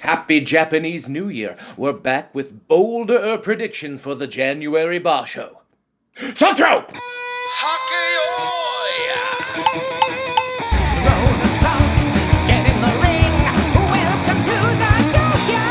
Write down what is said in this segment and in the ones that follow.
Happy Japanese New Year! We're back with bolder predictions for the January Basho. Sotro! Throw the salt, get in the ring. Welcome to the Dohyo.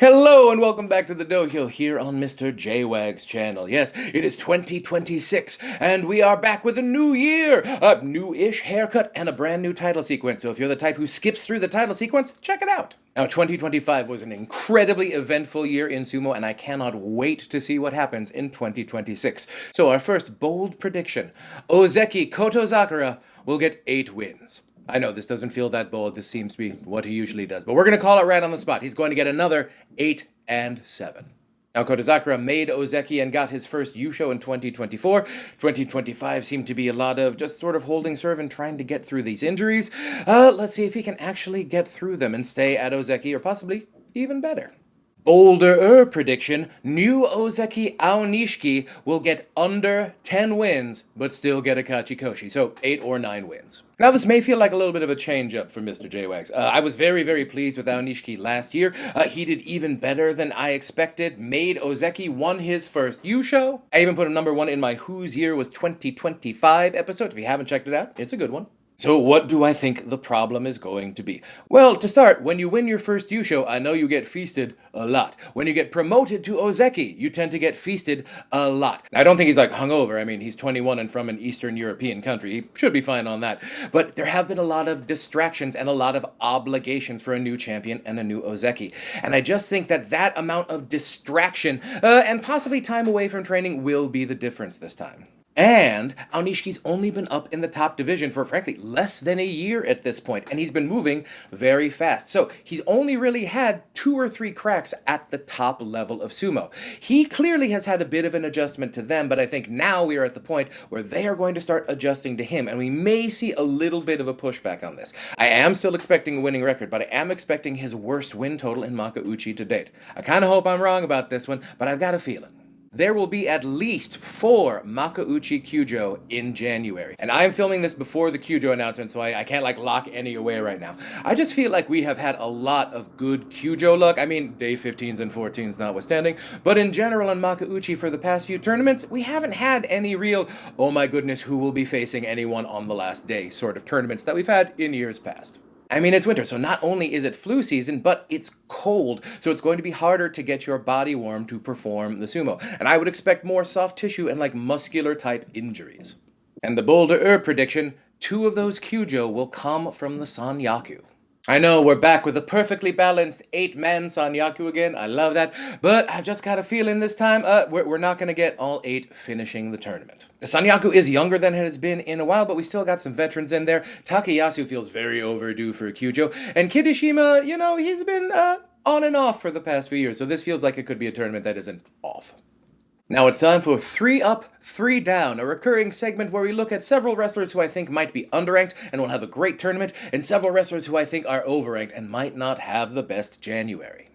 Hello and welcome back to the Dohyo here on Mr. JWags channel. Yes, it is 2026 and we are back with a new year, a new-ish haircut, and a brand new title sequence. So if you're the type who skips through the title sequence, check it out. Now, 2025 was an incredibly eventful year in sumo, and I cannot wait to see what happens in 2026. So our first bold prediction, Ozeki Kotozakura will get 8 wins. I know this doesn't feel that bold, this seems to be what he usually does, but we're going to call it right on the spot. He's going to get another 8 and 7. Now, Kotozakura made Ozeki and got his first Yusho in 2024. 2025 seemed to be a lot of just sort of holding serve and trying to get through these injuries. Let's see if he can actually get through them and stay at Ozeki, or possibly even better. Bolder prediction, new Ozeki Aonishiki will get under 10 wins, but still get a Kachikoshi, so 8 or 9 wins. Now this may feel like a little bit of a change-up for Mr. JWags. I was very, very pleased with Aonishiki last year. He did even better than I expected, made Ozeki, won his first Yusho. I even put a number 1 in my Whose Year Was 2025 episode. If you haven't checked it out, it's a good one. So what do I think the problem is going to be? Well, to start, when you win your first Yusho, I know you get feasted a lot. When you get promoted to Ozeki, you tend to get feasted a lot. I don't think he's like hungover. I mean, he's 21 and from an Eastern European country. He should be fine on that. But there have been a lot of distractions and a lot of obligations for a new champion and a new Ozeki. And I just think that that amount of distraction and possibly time away from training will be the difference this time. And Aonishiki's only been up in the top division for, frankly, less than a year at this point, and he's been moving very fast. So he's only really had 2 or 3 cracks at the top level of sumo. He clearly has had a bit of an adjustment to them, but I think now we are at the point where they are going to start adjusting to him, and we may see a little bit of a pushback on this. I am still expecting a winning record, but I am expecting his worst win total in Makuuchi to date. I kind of hope I'm wrong about this one, but I've got a feeling. There will be at least 4 Makuuchi Kyujo in January. And I'm filming this before the Kyujo announcement, so I can't lock any away right now. I just feel like we have had a lot of good Kyujo luck. I mean, day 15s and 14s notwithstanding. But in general on Makuuchi for the past few tournaments, we haven't had any real, oh my goodness, who will be facing anyone on the last day sort of tournaments that we've had in years past. I mean, it's winter, so not only is it flu season, but it's cold, so it's going to be harder to get your body warm to perform the sumo. And I would expect more soft tissue and muscular type injuries. And the bolder prediction, 2 of those Kyujo will come from the Sanyaku. I know, we're back with a perfectly balanced 8-man Sanyaku again, I love that, but I've just got a feeling this time, we're not going to get all 8 finishing the tournament. The Sanyaku is younger than it has been in a while, but we still got some veterans in there. Takayasu feels very overdue for a Kyujo, and Kirishima, he's been on and off for the past few years, so this feels like it could be a tournament that isn't off. Now it's time for 3 Up, 3 Down, a recurring segment where we look at several wrestlers who I think might be underranked and will have a great tournament, and several wrestlers who I think are overranked and might not have the best January.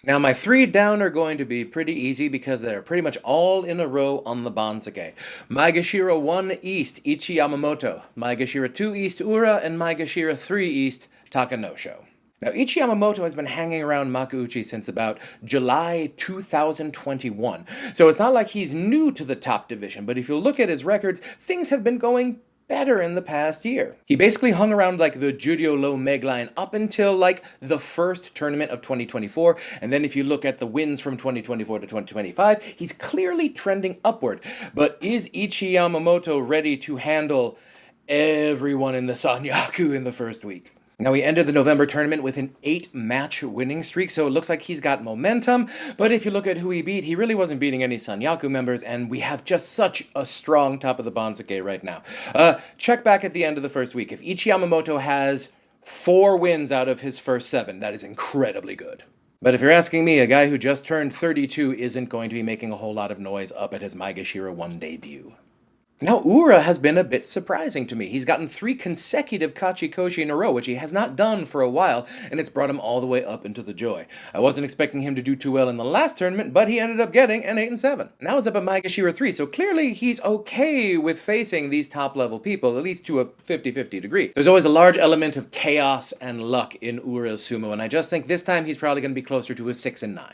Now my 3 down are going to be pretty easy because they're pretty much all in a row on the Banzuke. Maegashira 1 East, Ichi Yamamoto. Maegashira 2 East, Ura, and Maegashira 3 East, Takanosho. Now, Ichi Yamamoto has been hanging around Makuuchi since about July 2021, so it's not like he's new to the top division, but if you look at his records, things have been going better in the past year. He basically hung around the Juryo low meg line up until the first tournament of 2024, and then if you look at the wins from 2024 to 2025, he's clearly trending upward. But is Ichi Yamamoto ready to handle everyone in the Sanyaku in the first week? Now, he ended the November tournament with an 8-match winning streak, so it looks like he's got momentum, but if you look at who he beat, he really wasn't beating any Sanyaku members, and we have just such a strong top of the Banzuke right now. Check back at the end of the first week. If Ichi Yamamoto has 4 wins out of his first 7, that is incredibly good. But if you're asking me, a guy who just turned 32 isn't going to be making a whole lot of noise up at his Maegashira 1 debut. Now, Ura has been a bit surprising to me. He's gotten 3 consecutive Kachikoshi in a row, which he has not done for a while, and it's brought him all the way up into the Joy. I wasn't expecting him to do too well in the last tournament, but he ended up getting an 8 and 7. Now he's up at Maegashira 3, so clearly he's okay with facing these top-level people, at least to a 50-50 degree. There's always a large element of chaos and luck in Ura's sumo, and I just think this time he's probably going to be closer to a 6 and 9.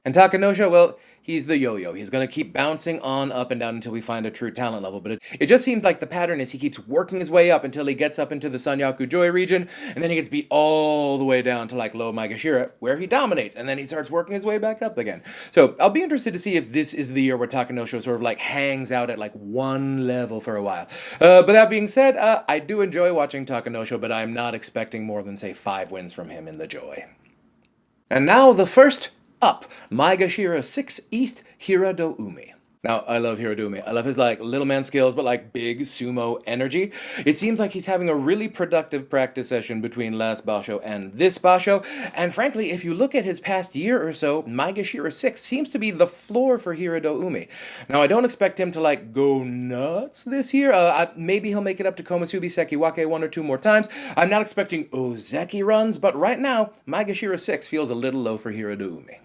And Takanosha, well, he's the yo-yo. He's going to keep bouncing on up and down until we find a true talent level. But it just seems like the pattern is he keeps working his way up until he gets up into the Sanyaku Joy region, and then he gets beat all the way down to like low Maegashira, where he dominates, and then he starts working his way back up again. So I'll be interested to see if this is the year where Takanosha sort of like hangs out at like one level for a while. But that being said, I do enjoy watching Takanosha, but I'm not expecting more than, say, 5 wins from him in the Joy. And now the first up, Maegashira 6 East, Hirado Umi. Now, I love Hirado Umi. I love his, like, little man skills, but, like, big sumo energy. It seems like he's having a really productive practice session between last Basho and this Basho, and frankly, if you look at his past year or so, Maegashira 6 seems to be the floor for Hirado Umi. Now, I don't expect him to, like, go nuts this year. Maybe he'll make it up to Komusubi Sekiwake 1 or 2 more times. I'm not expecting Ozeki runs, but right now, Maegashira 6 feels a little low for Hirado Umi.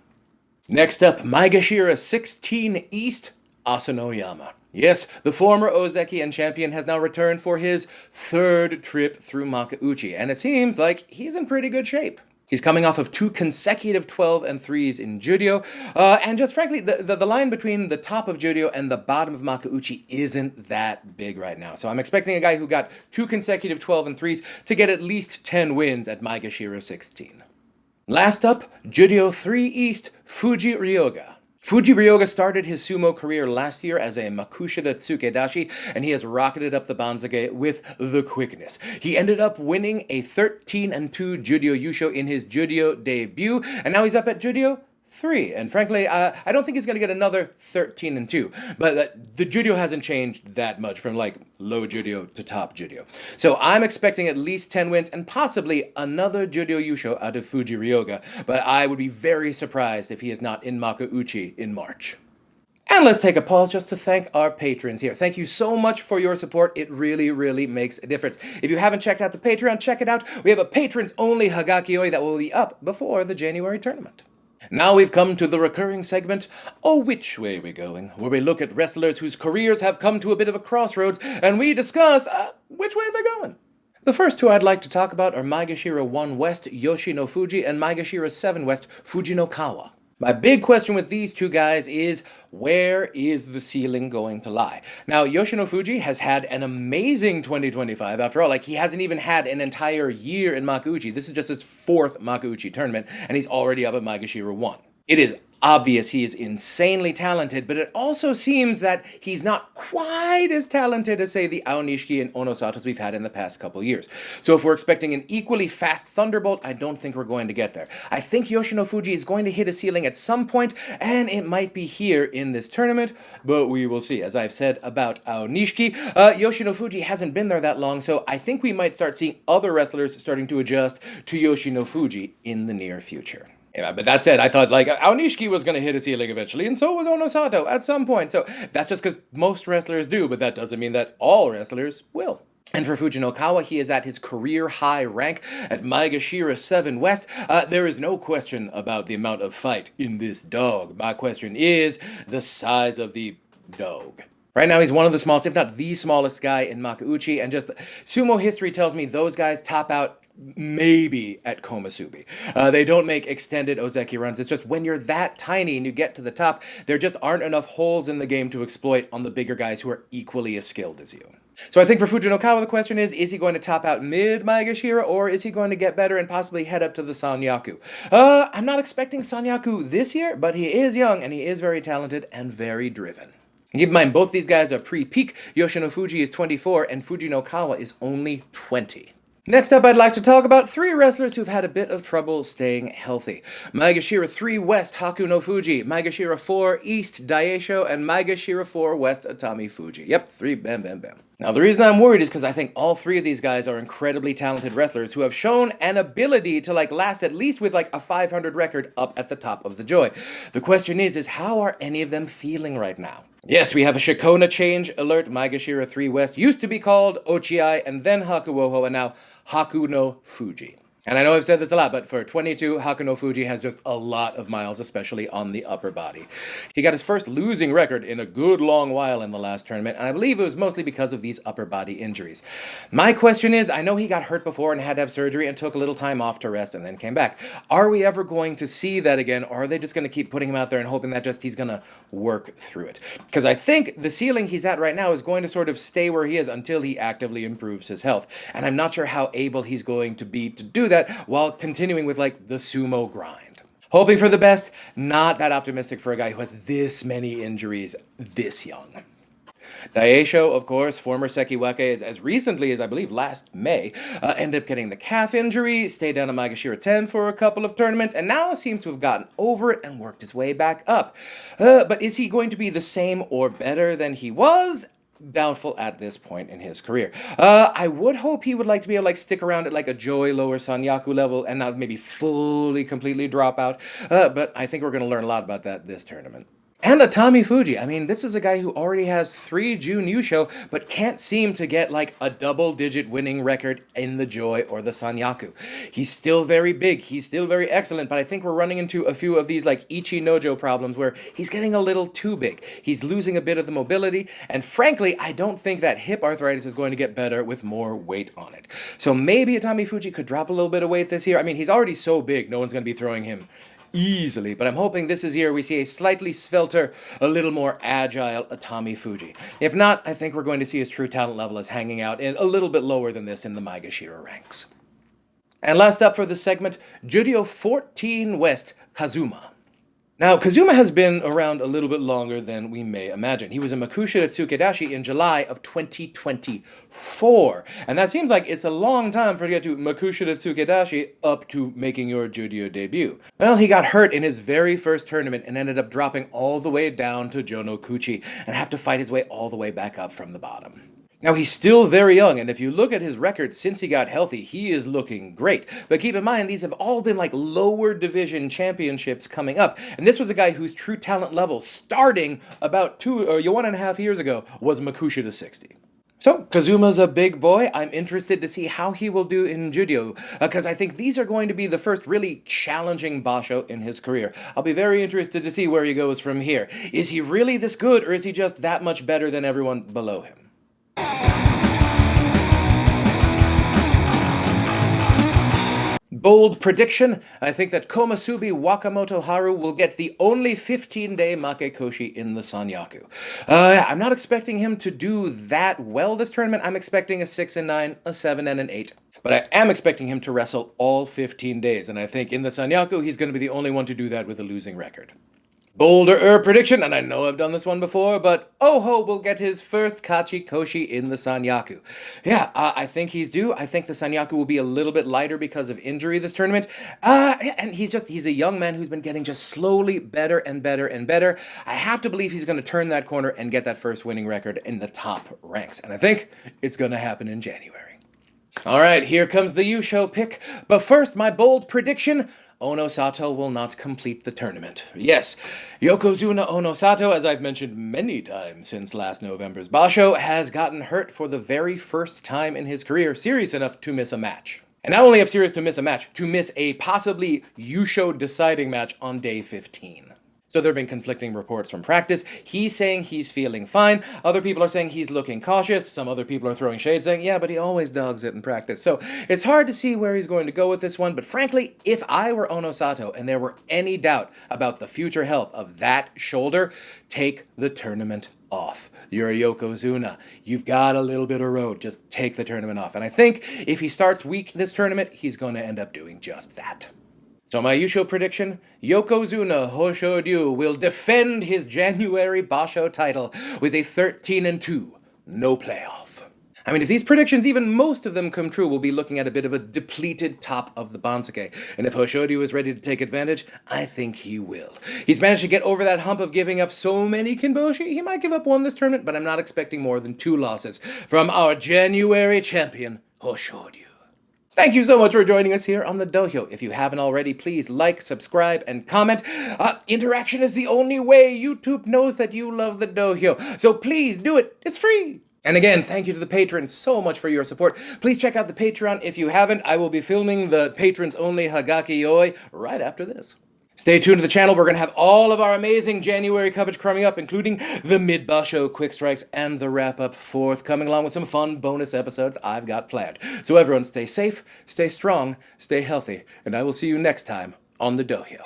Next up, Maegashira 16 East, Asanoyama. Yes, the former Ozeki and champion has now returned for his 3rd trip through Makuuchi, and it seems like he's in pretty good shape. He's coming off of 2 consecutive 12 and 3s in Juryo, and just frankly, the line between the top of Juryo and the bottom of Makuuchi isn't that big right now. So I'm expecting a guy who got 2 consecutive 12 and 3s to get at least 10 wins at Maegashira 16. Last up, Juryo 3 East, Fuji Ryoga. Fuji Ryoga started his sumo career last year as a Makushita Tsukedashi, and he has rocketed up the Banzage with the quickness. He ended up winning a 13 and 2 Juryo Yusho in his Juryo debut, and now he's up at Juryo 3, and frankly, I don't think he's going to get another 13 and 2, but the Juryo hasn't changed that much from like low Juryo to top Juryo. So I'm expecting at least 10 wins and possibly another Juryo Yusho out of Fuji Ryoga, but I would be very surprised if he is not in Makuuchi in March. And let's take a pause just to thank our patrons here. Thank you so much for your support. It really, really makes a difference. If you haven't checked out the Patreon, check it out. We have a patrons-only Hagakioi that will be up before the January tournament. Now we've come to the recurring segment, Oh Which Way We Going?, where we look at wrestlers whose careers have come to a bit of a crossroads, and we discuss which way they're going. The first 2 I'd like to talk about are Maegashira 1 West, Yoshinofuji, and Maegashira 7 West, Fujinokawa. My big question with these 2 guys is, where is the ceiling going to lie? Now, Yoshinofuji has had an amazing 2025. After all, like, he hasn't even had an entire year in Makuuchi. This is just his 4th Makuuchi tournament, and he's already up at Maegashira 1. It is obvious he is insanely talented, but it also seems that he's not quite as talented as, say, the Aonishiki and Onosatos we've had in the past couple years. So if we're expecting an equally fast Thunderbolt, I don't think we're going to get there. I think Yoshinofuji is going to hit a ceiling at some point, and it might be here in this tournament, but we will see. As I've said about Aonishiki, Yoshinofuji hasn't been there that long, so I think we might start seeing other wrestlers starting to adjust to Yoshinofuji in the near future. Yeah, but that said, I thought, like, Aonishiki was going to hit a ceiling eventually, and so was Onosato at some point. So that's just because most wrestlers do, but that doesn't mean that all wrestlers will. And for Fujinokawa, he is at his career-high rank at Maegashira 7 West. There is no question about the amount of fight in this dog. My question is the size of the dog. Right now, he's one of the smallest, if not the smallest guy in Makuuchi, and just sumo history tells me those guys top out maybe at Komusubi. They don't make extended Ozeki runs. It's just when you're that tiny and you get to the top, there just aren't enough holes in the game to exploit on the bigger guys who are equally as skilled as you. So I think for Fujinokawa, the question is he going to top out mid-Maegashira, or is he going to get better and possibly head up to the Sanyaku? I'm not expecting Sanyaku this year, but he is young, and he is very talented and very driven. Keep in mind, both these guys are pre-peak. Yoshinofuji is 24, and Fujinokawa is only 20. Next up, I'd like to talk about 3 wrestlers who've had a bit of trouble staying healthy. Maegashira 3 West, Haku no Fuji. Maegashira 4 East, Daisho. And Maegashira 4 West, Atami Fuji. Yep, 3 bam, bam, bam. Now, the reason I'm worried is because I think all 3 of these guys are incredibly talented wrestlers who have shown an ability to, like, last at least with, like, a 500 record up at the top of the Joy. The question is how are any of them feeling right now? Yes, we have a Shikona change alert. Maegashira 3 West used to be called Ochiai and then Hakuoho and now Hakunofuji. And I know I've said this a lot, but for 22, Hakunofuji has just a lot of miles, especially on the upper body. He got his first losing record in a good long while in the last tournament, and I believe it was mostly because of these upper body injuries. My question is, I know he got hurt before and had to have surgery and took a little time off to rest and then came back. Are we ever going to see that again, or are they just going to keep putting him out there and hoping that just he's going to work through it? Because I think the ceiling he's at right now is going to sort of stay where he is until he actively improves his health, and I'm not sure how able he's going to be to do that while continuing with like the sumo grind. Hoping for the best, not that optimistic for a guy who has this many injuries this young. Daisho, of course, former Sekiwake, as recently as I believe last May, ended up getting the calf injury, stayed down at Maegashira 10 for a couple of tournaments, and now seems to have gotten over it and worked his way back up. But is he going to be the same or better than he was? Doubtful at this point in his career. I would hope he would like to be able to stick around at like a Joy lower Sanyaku level and not maybe fully, completely drop out. But I think we're going to learn a lot about that this tournament. And Atami Fuji. I mean, this is a guy who already has 3 June Yusho, but can't seem to get like a double-digit winning record in the Joy or the Sanyaku. He's still very big, he's still very excellent, but I think we're running into a few of these like Ichi Nojo problems where he's getting a little too big. He's losing a bit of the mobility, and frankly, I don't think that hip arthritis is going to get better with more weight on it. So maybe Atami Fuji could drop a little bit of weight this year. I mean, he's already so big, no one's going to be throwing him easily, but I'm hoping this is year we see a slightly svelter, a little more agile Atami Fuji. If not, I think we're going to see his true talent level as hanging out in a little bit lower than this in the Maegashira ranks. And last up for this segment, Juryo 14 West, Kazuma. Now, Kazuma has been around a little bit longer than we may imagine. He was a Makushita Tsukedashi in July of 2024. And that seems like it's a long time for to get to Makushita Tsukedashi up to making your Juryo debut. Well, he got hurt in his very first tournament and ended up dropping all the way down to Jonokuchi and have to fight his way all the way back up from the bottom. Now, he's still very young, and if you look at his record since he got healthy, he is looking great. But keep in mind, these have all been like lower division championships coming up, and this was a guy whose true talent level starting about 1.5 years ago was Makushita 60. So, Kazuma's a big boy. I'm interested to see how he will do in Juryo, because I think these are going to be the first really challenging Basho in his career. I'll be very interested to see where he goes from here. Is he really this good, or is he just that much better than everyone below him? Bold prediction, I think that Komusubi Wakamoto Haru will get the only 15-day Makekoshi in the Sanyaku. I'm not expecting him to do that well this tournament. I'm expecting a 6-9, a 7, and an 8. But I am expecting him to wrestle all 15 days, and I think in the Sanyaku he's going to be the only one to do that with a losing record. Bolder prediction, and I know I've done this one before, but Oho will get his first Kachi Koshi in the Sanyaku. Yeah, I think he's due. I think the Sanyaku will be a little bit lighter because of injury this tournament. And he's a young man who's been getting just slowly better and better and better. I have to believe he's going to turn that corner and get that first winning record in the top ranks. And I think it's going to happen in January. All right, here comes the Yusho pick. But first, my bold prediction: Ono Sato will not complete the tournament. Yes, Yokozuna Ono Sato, as I've mentioned many times since last November's Basho, has gotten hurt for the very first time in his career, serious enough to miss a match. And not only have serious to miss a match, to miss a possibly Yusho deciding match on day 15. So there have been conflicting reports from practice. He's saying he's feeling fine. Other people are saying he's looking cautious. Some other people are throwing shade saying, yeah, but he always dogs it in practice. So it's hard to see where he's going to go with this one. But frankly, if I were Ono Sato and there were any doubt about the future health of that shoulder, take the tournament off. You're a Yokozuna. You've got a little bit of road. Just take the tournament off. And I think if he starts weak this tournament, he's going to end up doing just that. So my Yusho prediction, Yokozuna Hosho-ryu will defend his January Basho title with a 13-2, no playoff. I mean, if these predictions, even most of them come true, we'll be looking at a bit of a depleted top of the Bansake. And if Hosho-ryu is ready to take advantage, I think he will. He's managed to get over that hump of giving up so many Kinboshi. He might give up one this tournament, but I'm not expecting more than 2 losses from our January champion, Hosho-ryu. Thank you so much for joining us here on the Dohyo. If you haven't already, please like, subscribe, and comment. Interaction is the only way YouTube knows that you love the Dohyo. So please do it. It's free. And again, thank you to the patrons so much for your support. Please check out the Patreon if you haven't. I will be filming the patrons-only Hagaki Yoi right after this. Stay tuned to the channel. We're going to have all of our amazing January coverage coming up, including the mid-basho quick strikes and the wrap-up forthcoming, along with some fun bonus episodes I've got planned. So everyone, stay safe, stay strong, stay healthy, and I will see you next time on the Dohyo.